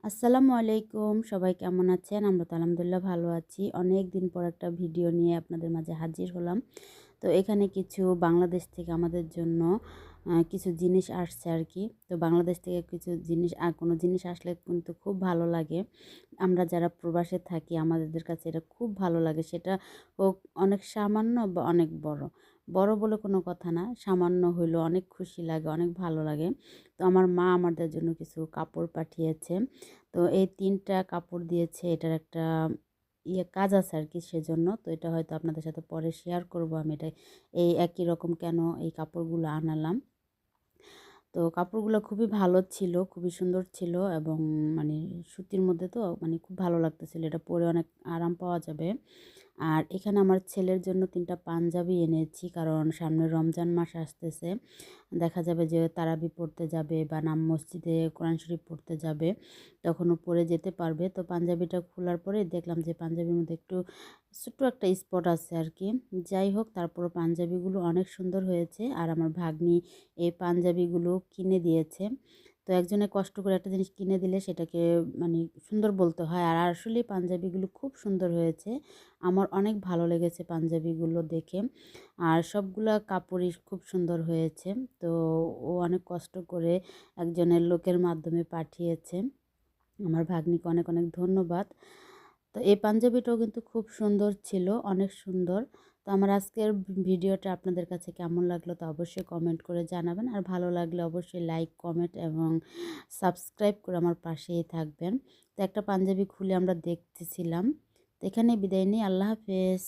আসসালামু আলাইকুম। সবাই কেমন আছেন? আমরা তো আলহামদুলিল্লাহ ভালো আছি। অনেক দিন পর একটা ভিডিও নিয়ে আপনাদের মাঝে হাজির হলাম। তো এখানে কিছু বাংলাদেশ থেকে আমাদের জন্য কিছু জিনিস আসছে আরকি। তো বাংলাদেশ থেকে কিছু জিনিস কোনো জিনিস আসলে কিন্তু খুব ভালো লাগে। আমরা যারা প্রবাসে থাকি আমাদের কাছে এটা খুব ভালো লাগে। সেটা হোক অনেক সামান্য বা অনেক বড়। বড় বলে কোনো কথা না। সামান্য হইলেও অনেক খুশি লাগে, অনেক ভালো লাগে। তো আমার মা আমাদের জন্য কিছু কাপড় পাঠিয়েছে। তো এই ৩ টা কাপড় দিয়েছে। এটার একটা কাজ আছে আরকি সেজন্য। তো এটা হয়তো আপনাদের সাথে পরে শেয়ার করব আমি এটা এই একই রকম কেন এই কাপড়গুলো আনালাম। তো কাপড়গুলো খুবই ভালো ছিল, খুবই সুন্দর ছিল এবং মানে সুতির মধ্যে তো মানে খুব ভালো লাগতেছিল। এটা পরে অনেক আরাম পাওয়া যাবে। আর এখানে আমার ছেলের জন্য ৩ টা পাঞ্জাবি এনেছি। কারণ সামনে রমজান মাস আসতেছে। দেখা যাবে যে তারাবি পড়তে যাবে বা মসজিদে কোরআন শরীফ পড়তে যাবে। তখন ও পরে যেতে পারবে। তো পাঞ্জাবিটা খোলার পরে দেখলাম যে পাঞ্জাবির মধ্যে একটু ছোট্ট একটা স্পট আছে আরকি। যাই হোক তারপরও পাঞ্জাবিগুলো অনেক সুন্দর হয়েছে। আর আমার ভাগ্নি এই পাঞ্জাবিগুলো কিনে দিয়েছে। তো একজনে কষ্ট করে একটা জিনিস কিনে দিলে সেটাকে মানে সুন্দর বলতে হয়। আর আসলেই পাঞ্জাবিগুলো খুব সুন্দর হয়েছে। আমার অনেক ভালো লেগেছে পাঞ্জাবিগুলো দেখে। আর সবগুলা কাপড়ই খুব সুন্দর হয়েছে। তো ও অনেক কষ্ট করে একজনের লোকের মাধ্যমে পাঠিয়েছে। আমার ভাগ্নিকে অনেক, অনেক ধন্যবাদ। তো এই পাঞ্জাবিটাও কিন্তু খুব সুন্দর ছিল, অনেক সুন্দর। তো আমার আজকের ভিডিওটা আপনাদের কাছে কেমন লাগলো তা অবশ্যই কমেন্ট করে জানাবেন। আর ভালো লাগলে অবশ্যই লাইক, কমেন্ট এবং সাবস্ক্রাইব করে আমার পাশেই থাকবেন। তো একটা পাঞ্জাবি খুলে আমরা দেখতেছিলাম। তো এখানেই বিদায় নিই। আল্লাহ হাফেজ।